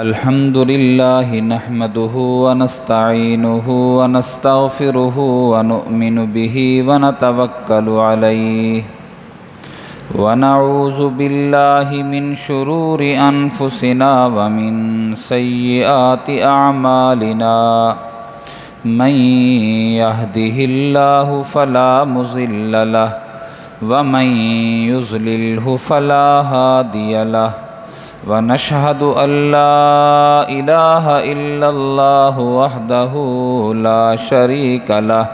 الحمد لله نحمده ونستعينه ونستغفره ونؤمن به ونتوكل عليه ونعوذ بالله من شرور أنفسنا ومن سيئات أعمالنا من يهده الله فلا مضل له ومن يضلله فلا هادي له ونشهد أن لا إله إلا الله وحده لا شريك له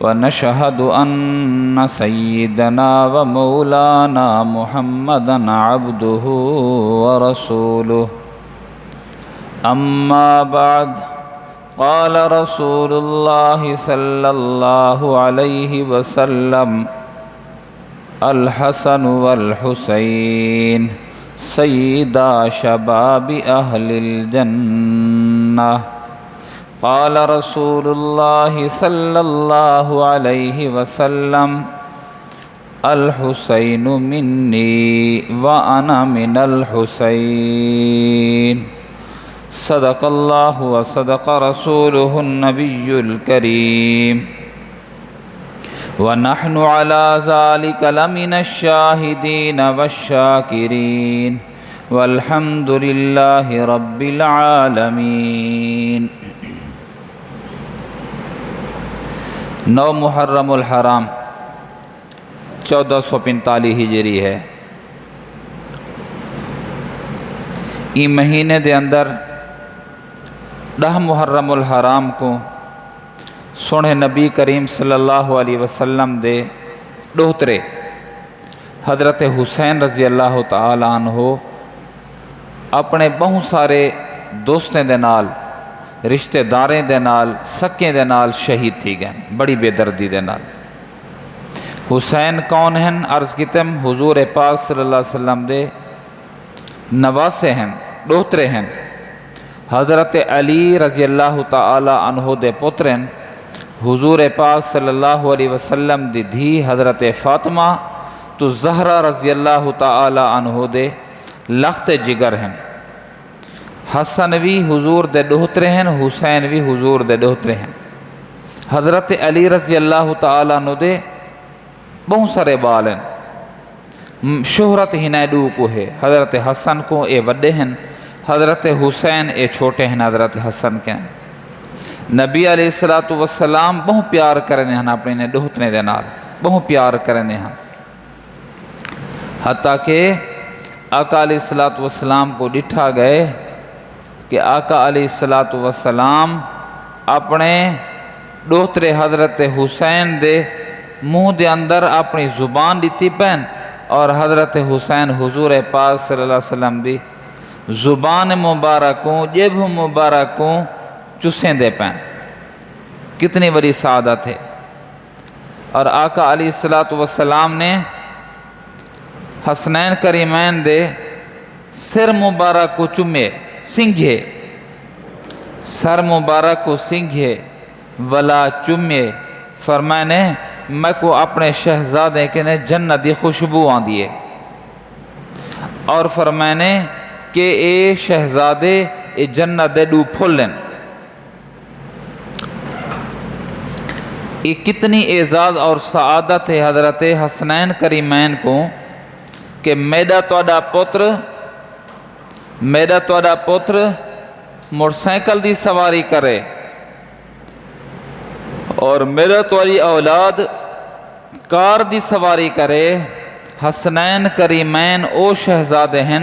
ونشهد أن سيدنا ومولانا محمدا عبده ورسوله أما بعد قال رسول الله صلى الله عليه وسلم الحسن والحسين سيدا شباب أهل الجنة قال رسول الله صلى الله عليه وسلم الحسين مني وأنا من الحسين صدق الله وصدق رسوله النبي الكريم ونحن على ذلك لمن الشاهدين والشاكرين والحمد لله رب العالمين۔ 9 محرم الحرام 1445 ہجری ہے۔ یہ مہینے دے اندر 10 محرم الحرام کو سونے نبی کریم صلی اللہ علیہ وسلم دے ڈوترے حضرت حسین رضی اللہ تعالی عنہ اپنے بہت سارے دوستیں دے نال رشتہ داریں دے نال سکیں دے نال شہید تھی گئے بڑی بے دردی دے نال۔ حسین کون ہیں؟ عرض کیتم حضور پاک صلی اللہ علیہ وسلم دے نواسے ہیں، ڈوترے ہیں۔ حضرت علی رضی اللہ تعالی عنہ دے پترن، حضور پاک صلی اللہ علیہ وسلم دی دھی حضرت فاطمہ تو زہرہ رضی اللہ تعالی عنہ دے لخت جگر ہیں۔ حسن بھی حضور دے ڈوترے ہیں، حسین بھی حضور دے ڈوترے ہیں۔ حضرت علی رضی اللہ تعالی عنہ دے بہت سارے بال ہیں، شہرت ہی نیڈو کو ہے۔ حضرت حسن کو اے وڈے ہیں، حضرت حسین اے چھوٹے ہیں۔ حضرت حسن کے ہیں نبی علیہ السلام بہت پیار کرنے ہیں اپنے نے ڈوتنے دے نال، بہت پیار کرنے ہیں، حتیٰ کہ آقا علیہ السلام کو ڈٹھا گئے کہ آقا علیہ السلام اپنے ڈوترے حضرت حسین دے منہ دے اندر اپنی زبان دیتی پہن اور حضرت حسین حضور پاک صلی اللہ علیہ وسلم دی زبان مبارکوں جب مبارکوں چسیں دے پہن۔ کتنی بڑی سعادت ہے۔ اور آقا علیہ السلام نے حسنین کریمین دے سر مبارک کو چمے سنگھے، سر مبارک کو سنگھے ولا چمے، فرمانے میں کو اپنے شہزادے کے نے جنت دی خوشبو آن دیے، اور فرمانے کہ اے شہزادے اے جنت دے ڈو پھولن۔ یہ کتنی اعزاز اور سعادت ہے حضرت حسنین کریمین کو کہ میرا توڑا پتر موٹر سائیکل دی سواری کرے اور میرا توڑی اولاد کار دی سواری کرے۔ حسنین کریمین او شہزادے ہیں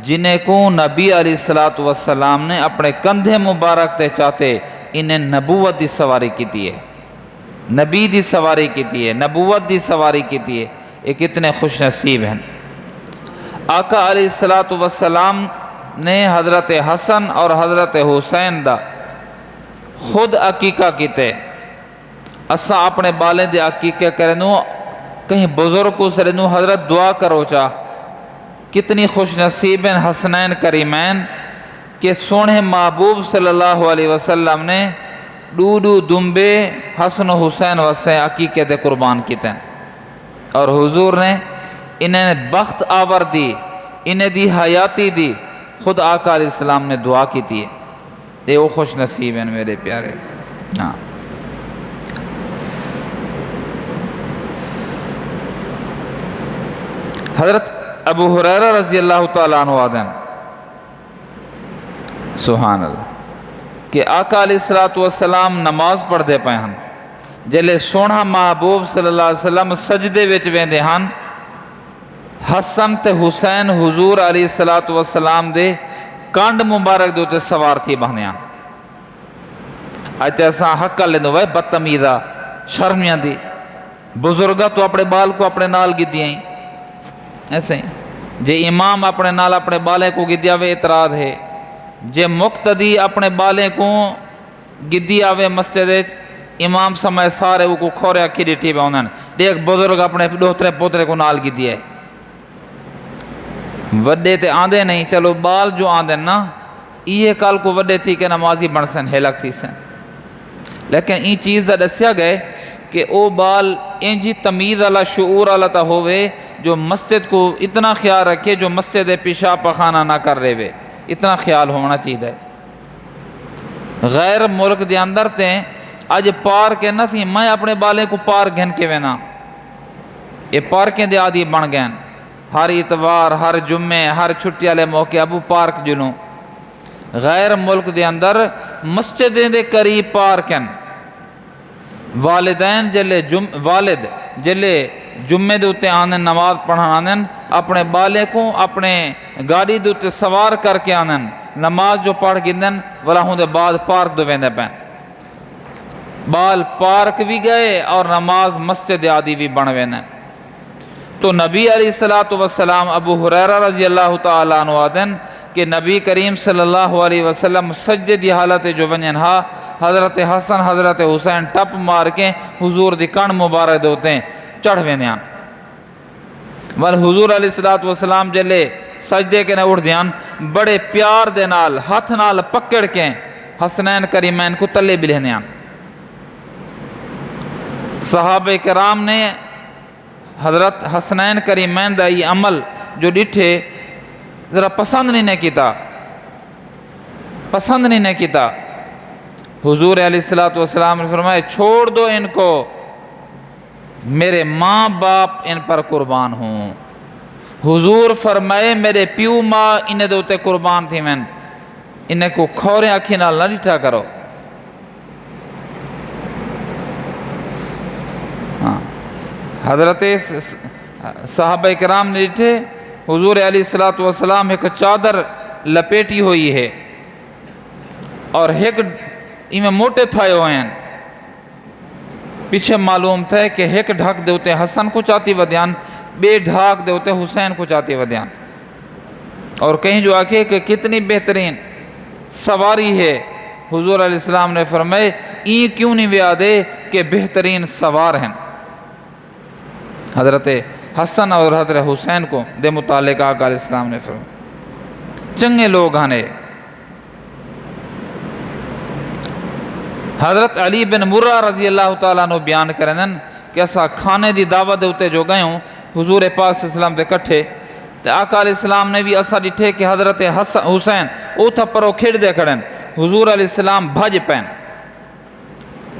جنہیں کو نبی علیہ السلام نے اپنے کندھے مبارک تے چاہتے انہیں نبوت دی سواری کی ہے، نبی دی سواری کی ہے، نبوت دی سواری کی ہے۔ یہ کتنے خوش نصیب ہیں۔ آقا علیہ السلام نے حضرت حسن اور حضرت حسین دا خود عقیقہ کیتے۔ اسا اپنے بالیں دے عقیقہ کرنو کہیں بزرگ کو سرنو حضرت دعا کرو چاہ۔ کتنی خوش نصیب ہیں حسنین کریمین کہ سونے محبوب صلی اللہ علیہ وسلم نے ڈوڈو دمبے حسن و حسین واسطے عقیقے دے قربان کیتے ہیں، اور حضور نے انہیں بخت آور دی، انہیں دی حیاتی دی خود آقا علیہ السلام نے دعا کی تھی اے وہ خوش نصیب ہیں میرے پیارے. ہاں حضرت ابو ہریرہ رضی اللہ تعالیٰ عنہ آدن سبحان اللہ کہ آقا علیہ السلام نماز پڑھ دے پائے ہن جلے سونا محبوب صلی اللہ علیہ وسلم سجدے وچ ویندے ہن حسن تے حسین حضور علیہ السلام دے کانڈ مبارک دے تے سوار تھی بہنے ہن. آئیتے ایسا حق لے دو بدتمیزہ شرمیاں دی بزرگا تو اپنے بال کو اپنے نال گدی ہیں ایسے ہی جے امام اپنے نال اپنے بالے کو گدی آوے اعتراض ہے جے مقتدی اپنے بالے کو گدی آوے مسجد امام سمائے سارے وہ کو کھورے اکھی ڈیٹھی پہ ہوندن ایک بزرگ اپنے دوترے پوترے کو نال گدی ہے وڈے تے آندے نہیں چلو بال جو آندے نا یہ کال کو وڈے تھی کہ نمازی بن سن ہیلک تھی سن لیکن این چیز دا دسیا گئے کہ او بال انجی تمیز والا شعور والا تا ہوئے جو مسجد کو اتنا خیال رکھے جو مسجد پیشاب پخانہ نہ کر رہے وے اتنا خیال ہونا چاہیے. غیر ملک دے اندر تے آج پارک نہ تھی میں اپنے بالے کو پارک گھن کے وینا یہ پارکیں دے آدھی بن گئن ہر اتوار ہر جمعے ہر چھٹی والے موقع ابو پارک جنوں. غیر ملک دے اندر مسجدیں دے قریب پارکن والدین والد جلے جمعے دوتے آنن نماز پڑھن آنن اپنے بالے کو اپنے گاڑی دوتے سوار کر کے آنن نماز جو پڑھ گندن والا ہوں دے بعد پارک دو ویندے پین بال پارک بھی گئے اور نماز مسجد آدھی بھی بن ویندن. تو نبی علیہ السلام ابو ہریرہ رضی اللہ تعالیٰ عنہ آدن کہ نبی کریم صلی اللہ علیہ وسلم سجدے دی حالت جو ونجن ہا حضرت حسن حضرت حسین ٹپ مار کے حضور دی کن مبارک دوتے ہیں چڑھ ویندیان وال حضور علیہ السلام جلے سجدے کے نے اٹھ دیان بڑے پیار دے نال ہاتھ نال پکڑ کے حسنین کریمین کو تلے بلہنیان. صحابہ کرام نے حضرت حسنین کریمین دا یہ عمل جو ڈٹھے ذرا پسند نہیں کیتا حضور علیہ السلام نے فرمائے چھوڑ دو ان کو میرے ماں باپ ان پر قربان ہوں. حضور فرمائے میرے پیو ماں انہیں دوتے قربان تھی میں انہیں کو کھورے آنکھی نال نہ ڈٹھا کرو. حضرت صحابہ کرام نے ڈٹھے حضور علیہ السلام ایک چادر لپیٹی ہوئی ہے اور ایک میں موٹے تھائے ہوئے ہیں پیچھے معلوم تھا کہ ایک ڈھک دیوتے حسن کو چاہتی ودیان بے ڈھاک دیوتے حسین کو چاہتی ودیان اور کہیں جو آکھے کہ کتنی بہترین سواری ہے حضور علیہ السلام نے فرمائے این کیوں نہیں ویادے کہ بہترین سوار ہیں. حضرت حسن اور حضرت حسین کو دے متعلق آقا علیہ السلام نے فرمایا چنگے لوگ آنے. حضرت علی بن مرہ رضی اللہ تعالیٰ نے بیان کرنن کہ ایسا کھانے دی دعوت ہوتے جو گئے ہوں حضور پاک صلی اللہ علیہ وسلم دے کٹھے تو آقا علیہ السلام نے بھی ایسا ڈٹھے کہ حضرت حسین اوتھا پرو کھیڑ دے کھڑن حضور علیہ السلام بھج پین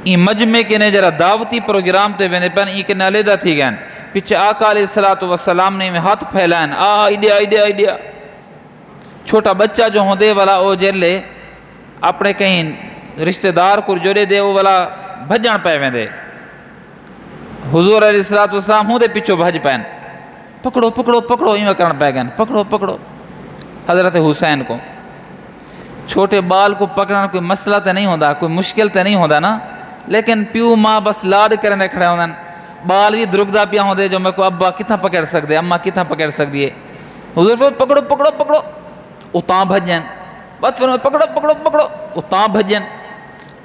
این مجمع کے نے جرا دعوتی پروگرام تے وینے پین این کے نالیدہ تھی گئن پیچھے آقا علیہ السلام نے میں ہاتھ پھیلائن آئیڈیا چھوٹا بچہ جو ہوں دے والا او جلے اپنے کہیں رشتہ دار کو جوڑے دے وہ والا بھجن پہ میں دے حضور علیہ السلام ہوں دے پیچھو بھج پین پکڑو ایویں کرن پہ گئن پکڑو حضرت حسین کو چھوٹے بال کو پکڑنا کوئی مسئلہ تے نہیں ہوندہ کوئی مشکل تے نہیں ہوندہ نا لیکن پیو ماں بس لاڈ کرنے کھڑے ہوندن بال بھی درگدہ پیا ہوندے جو میں کو ابا کتنا پکڑ سکتے اماں کتنا پکڑ سکتی ہے حضور فرمائے پکڑو اتاں بھجن بس فرمائے پکڑو اتاں بھجن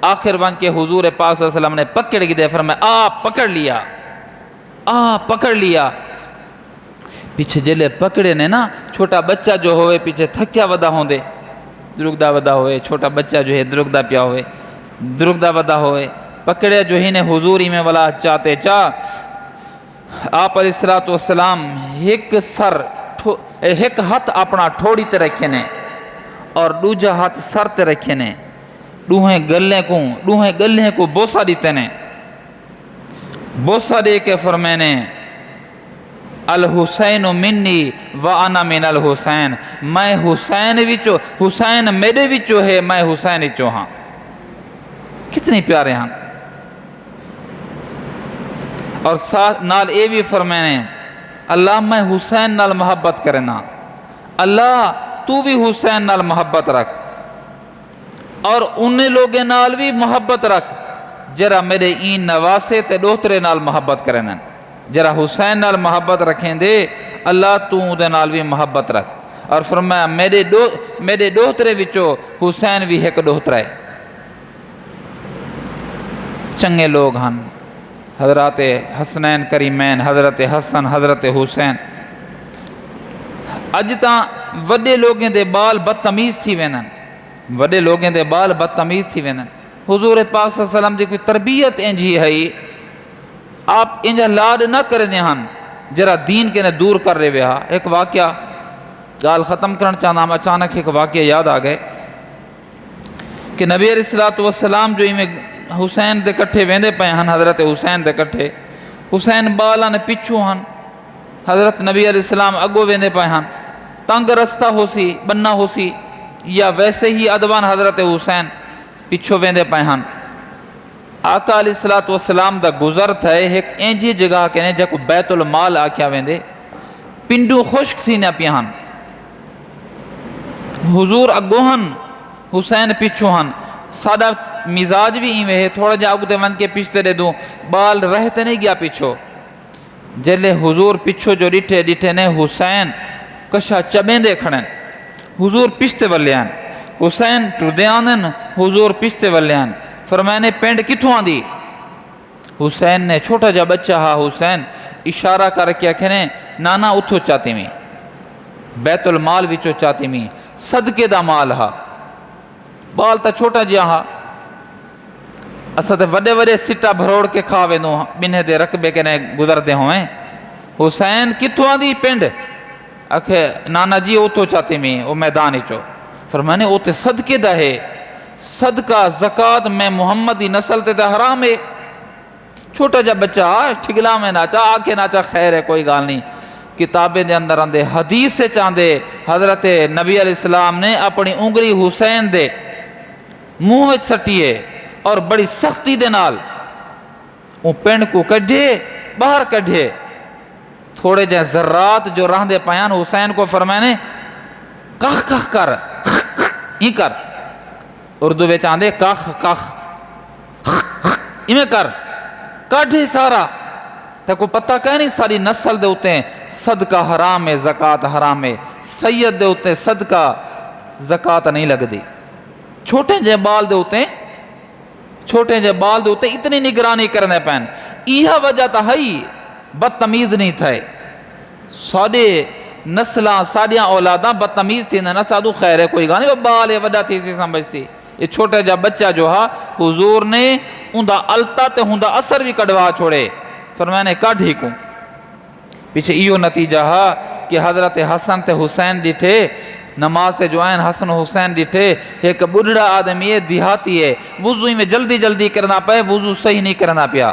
آخر بن کے حضور پاک صلی اللہ علیہ وسلم نے پکڑ گی دے فرمائے پکڑ لیا پیچھے جلے پکڑے نے نا چھوٹا بچہ جو ہوئے پیچھے تھکیا ودا ہوندے درگدہ ودا ہوئے چھوٹا بچہ جو ہے درگدہ پیا ہوئے درگدہ ودا ہوئے پکڑے جو ہی نے حضوری میں والا چاہتے آپ علیہ السلام ایک ہاتھ اپنا ٹھوڑی تے رکھے نے اور دوجا ہاتھ سر تے رکھے نے، دوہیں گلیں کو بوسہ دیتے نے، بوسہ دے کے فرمینے الحسین منی وانا من الحسین، میں حسین میرے وچوں ہے، میں حسین وچوں ہاں۔ کتنی پیارے ہیں۔ اور ساتھ نال اے بھی فرمینے اللہ میں حسین نال محبت کرنا، اللہ تو بھی حسین نال محبت رکھ، اور انہیں لوگیں نال بھی محبت رکھ جرا میرے این نواسے تے دوترے نال محبت کرنا، جرا حسین نال محبت رکھیں دے اللہ تو دے نال بھی محبت رکھ۔ اور فرمایا میرے دوترے وچوں حسین بھی ایک دوترا ہے۔ چنگے لوگ ہن حضرات حسنین کریمین، حضرت حسن، حضرت حسین۔ اج تاں وڈے لوگیں دے بال بدتمیز تھی وینن، وڈے لوگیں دے بال بدتمیز تھی وینن۔ حضور پاک صلی اللہ علیہ وسلم دی کوئی تربیت انجی ہے، آپ انجا لاڈ نہ کرنے ہن جرا دین کے نے دور کر رہے ہاں۔ ایک واقعہ گال ختم کرنا چاہنا، ہم اچانک ایک واقعہ یاد آ گئے کہ نبی علیہ السلام جو میں حسین دے کٹھے ویندے پے ہن، حضرت حسین دے کٹھے، حسین بالا نے پچھو ہن، حضرت نبی علیہ السلام اگو ویندے پے ہن، تنگ رستہ ہو سی بننا ہو سی یا ویسے ہی ادوان حضرت حسین پچھو ویندے پے ہن۔ آقا علیہ السلام دا گزر تھا ایک اینجی جگہ کہنے جا کو بیت المال آکیا ویندے، پنڈو خشک سی نہ پیہن، حضور اگو ہن حسین پچھو ہن، سادہ مزاج بھی ایویں ہے، تھوڑا جا اگتے ون کے پچھتے دے دوں، بال رہتے نہیں گیا پچھو۔ جلے حضور پچھو جو ڈٹھے نے حسین کشا چبیں دے کھڑن، حضور پچھتے ولیان، حسین ٹردے آنن، حضور پچھتے ولیان۔ فرمانے پینڈ کتھوں آندی؟ حسین نے چھوٹا جا بچہ ہا حسین اشارہ کر کے کہنے نانا اتھو چاہتی میں، بیت المال وچو چاہتی میں، صدقے دا مال ہا، بال تا چھوٹا جا ہا، اسا تے وڈے وڈے سٹا بھروڑ کے کھاوے نو بنہ دے رقبے کے نے گزر دے ہوئیں۔ حسین کتھوں آندی پینڈ؟ اکھے نانا جی اتھو چاہتی میں، او میدانی چو۔ فرمانے او تے صدقے دا ہے، صدقہ زکاة میں محمدی نسل تے حرام ہے۔ چھوٹا جا بچہ ٹھگلا میں ناچا آکے ناچا خیر ہے کوئی گال نہیں۔ کتابیں دے اندر آندے حدیث سے چاندے حضرت نبی علیہ السلام نے اپنی انگلی حسین دے منہ وچ سٹیے اور بڑی سختی دے نال وہ پینڈ کو کڈھے باہر کڈھے، تھوڑے جے ذرات جو رہ دے پیان حسین کو فرمانے کخ کخ کر ہی کر، اردو میں چاندے کخ کخ ایمیں کر کاٹھی سارا، تا کو پتہ کہہ نہیں ساری نسل دے ہوتے ہیں صدقہ حرام ہے، زکاة حرام ہے، سید دے ہوتے ہیں صدقہ زکاة نہیں لگ دی۔ چھوٹے جے بال دے ہوتے ہیں، چھوٹے جے بال دے ہوتے ہیں، اتنی نگرانی کرنے پہن، ایہا وجہ تا ہی بدتمیز نہیں تھے، ساڑے نسلہ ساڑیاں اولاداں بدتمیز تھی نہ سادو خیر ہے کوئی گانے وہ بال ہے وڈا تھی سی سمجھ سی۔ یہ چھوٹا جا بچہ جو ہا حضور نے اندھا التا تے ہندہ اثر بھی کڑوا چھوڑے، فرمانے کاڑھ ہی کوں۔ پیچھے ایو نتیجہ ہا کہ حضرت حسن تے حسین ڈٹھے نماز سے جو آئین حسن حسین ڈٹھے، ایک بڑھڑا آدمی ہے دیہاتی ہے، وضوئی میں جلدی جلدی کرنا پائے، وضو صحیح نہیں کرنا پیا۔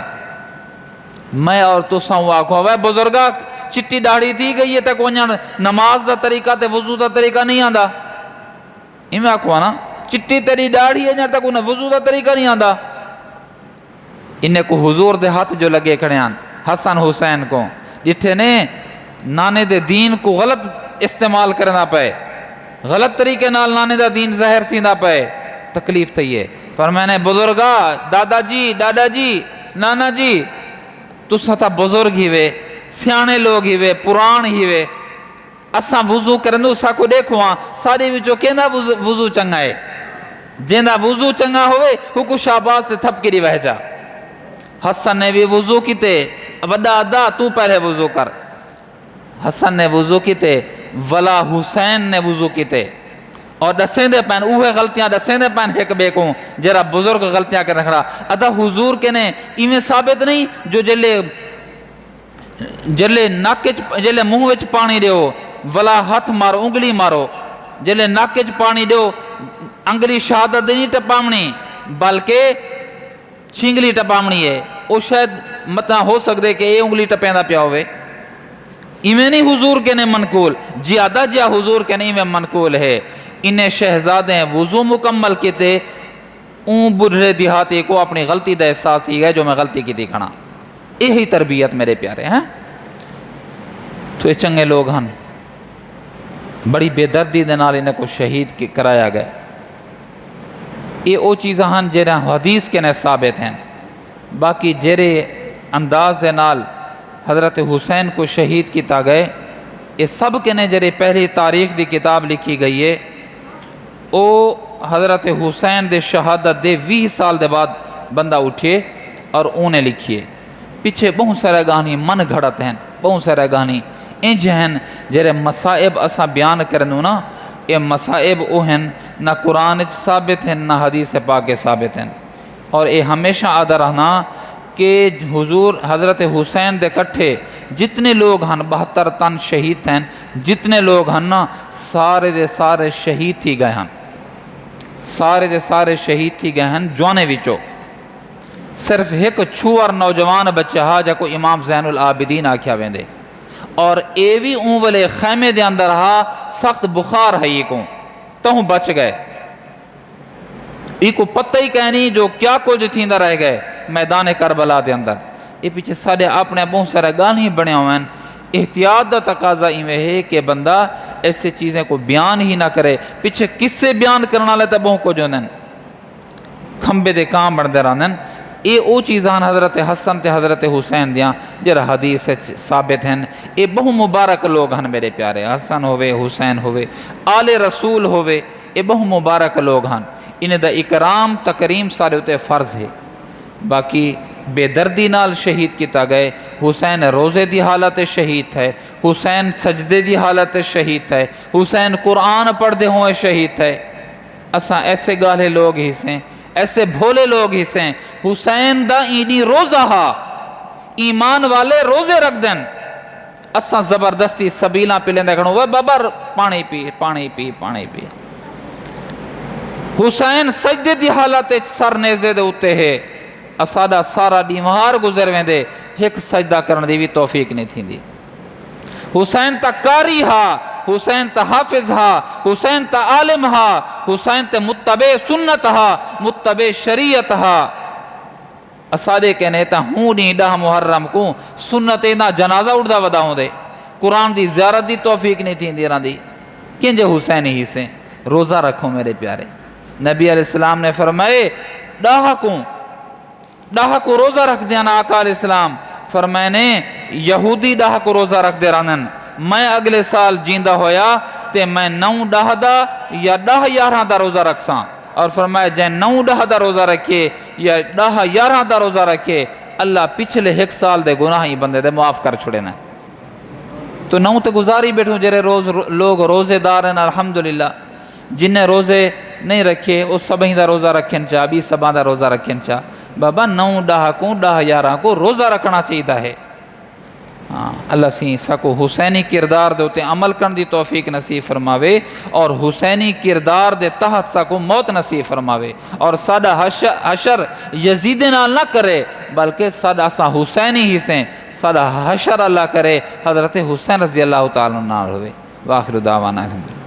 میں اور تو ساؤں آکھوں ہے بزرگا چٹی ڈاڑی تھی گئی ہے تک ونیا نماز دا طریقہ تے وضو دا طریقہ نہیں آندا، میں آکھوں نا چٹی تیری ڈاڑی ہے تک انہیں وضو دا طریقہ نہیں آندا۔ انہیں کو حضور دے ہاتھ جو لگے کھڑے آن حسن حسین کو جتھے نے نانے دے دین کو غلط استعمال کرنا پائے، غلط طریقے نال نانے دا دین ظاہر تھی نہ پائے، تکلیف تھی ہے۔ فرمانے بزرگا دادا جی نانا جی تو ستا بزرگ ہی وے، سیانے لوگ ہی وے، پران ہی وے، اساں وضو کرنو سا کو دیکھواں سارے وچوں کہنا وضو چنگا ہے، جیندہ وضو چنگا ہوئے حکو شاباز سے تھپ کری وہ جا۔ حسن نے بھی وضو کیتے، وڈا ادا تو پہلے وضو کر، حسن نے وضو کیتے ولا حسین نے وضو کیتے، اور دسیں دے پین اوہ غلطیاں دسیں دے پین ایک بے کو جرا بزرگ غلطیاں کرنے کھڑا ادا حضور کے نے ایمیں ثابت نہیں جو جلے ناکچ جلے منہ وچ پانی دیو ولا ہاتھ مارو انگلی مارو جلے نک وچ پانی دیو انگلی شہادت نہیں ٹپامنی بلکہ چھنگلی ٹپامنی ہے، وہ شاید متا ہو سکتے کہ یہ انگلی ٹپیندا پیا ہوئے، ایویں نہیں حضور کے نے منقول، زیادہ جیا حضور کے نہیں میں منقول ہے۔ انہیں شہزادیں وضو مکمل کیتے اون بڑھے دیہاتی کو اپنی غلطی دا احساس ہی گئے جو میں غلطی کی تھی کھڑا، یہی تربیت میرے پیارے ہیں۔ تو یہ چنگے لوگ ہن، بڑی بے دردی دے نال انہیں کو شہید کرایا گئے۔ یہ او چیزاں ہن جہاں حدیث کے نے ثابت ہیں۔ باقی جہرے انداز دے نال حضرت حسین کو شہید کیتا گئے، یہ سب کے نے جہرے پہلی تاریخ دی کتاب لکھی گئی ہے، او حضرت حسین دے شہادت دے 20 سال دے بعد بندہ اٹھے اور انہیں لکھیے۔ پیچھے بہت سارے گانی من گھڑت ہیں، بہت سارے گانی انج ہیں جہرے مسائب اسا بیان کرنو نا، یہ مسائب او ہیں نہ قرآن ثابت ہیں نہ حدیث پاک ثابت ہیں، اور یہ ہمیشہ آدھا رہنا کہ حضور حضرت حسین دے کٹھے جتنے لوگ ہن 72 تن شہید ہیں، جتنے لوگ ہن نا سارے دے سارے شہید تھی گئے ہیں، سارے دے سارے شہید تھی گئے ہیں جوانے وچوں۔ صرف ایک چھوار نوجوان بچہ ہا جا کو امام زین العابدین آکھیا ویندے، اور اے وی اون والے خیمے دے اندر ہا سخت بخار ہے یہ کو تہوں بچ گئے، یہ کو پتہ ہی کہنی جو کیا کچھ تھیندہ رہ گئے میدان کربلا دے اندر۔ یہ پیچھے سارے اپنے بہت سارے گانے بنے ہوئے ہیں۔ احتیاط دا تقاضا ایویں ہے کہ بندہ ایسے چیزیں کو بیان ہی نہ کرے، پیچھے کس سے بیان کرنا لیتا بہت کو جو نن کھمبے دے کام بڑھتے رہن۔ یہ او چیزان حضرت حسن تے حضرت حسین دیاں جرا حدیث ثابت ہیں، یہ بہت مبارک لوگ ہیں میرے پیارے، حسن ہوئے حسین ہوئے آل رسول ہوئے، یہ بہت مبارک لوگ ہیں، انہیں دا اکرام تکریم سارے ہوتے فرض ہے۔ باقی بے دردی نال شہید کیتا گئے، حسین روزے دی حالت شہید ہے، حسین سجدے دی حالت شہید ہے، حسین قرآن پڑھتے ہوئے شہید ہے۔ اساں ایسے گالے لوگ ہی سے، ایسے بھولے لوگ ہی سے، حسین دا اینی روزہ ہا، ایمان والے روزے رکھ دیں، اساں زبردستی سبیلاں پلیں دیکھنو وہ بابا پانی پی پانی پی پانی پی۔ حسین سجدے دی حالت سر نیزے دے اتے ہے، اساڈا سارا دیوار گزر ویندے ایک سجدہ کرن دی بھی توفیق نہیں تھی دی۔ حسین تا قاری ہا، حسین تا حافظ ہا، حسین تا عالم ہا، حسین تا متبع سنت ہا، متبع شریعت ہا۔ اساڈے کہنے تا ہوں نہیں 10 محرم کو سنت نہ جنازہ اڑدا ودا ہوں دے، قرآن دی زیارت دی توفیق نہیں تھی دی رہن دی، کنجے حسین ہی سے روزہ رکھو میرے پیارے۔ نبی علیہ السلام نے فرمائے 10 کو روزہ رکھ دینا، آقا علیہ السلام فرمائے نے یہودی 10 کو روزہ رکھ دے رہنن، میں اگلے سال جیندہ ہویا تے میں 9 10 دا یا 10 11 دا روزہ رکھ ساں، اور فرمایا جے 9 10 دا روزہ رکھے یا 10 11 دا روزہ رکھے اللہ پچھلے 1 سال دے گناہ ہی بندے دے معاف کر چھڑے نا۔ تو 9 تے گزاری بیٹھو جرے لوگ روزے دار ہیں الحمدللہ، جنہیں روزے نہیں رکھے وہ سبھی دا روزہ رکھن چاہ، 20 سباں دا روزہ رکھن چاہ، بابا 9 10 کو 10 11 کو روزہ رکھنا چاہیے ہے۔ اللہ سی سکو حسینی کردار دے ہوتے عمل کرن دی توفیق نصیب فرماوے، اور حسینی کردار دے تحت سکو موت نصیب فرماوے، اور سادہ حشر یزید نال نہ کرے بلکہ سادہ سا حسینی ہی سے سادہ حشر اللہ کرے، حضرت حسین رضی اللہ تعالیٰ عنہ ہوئے۔ واخر دعوانا الحمدللہ۔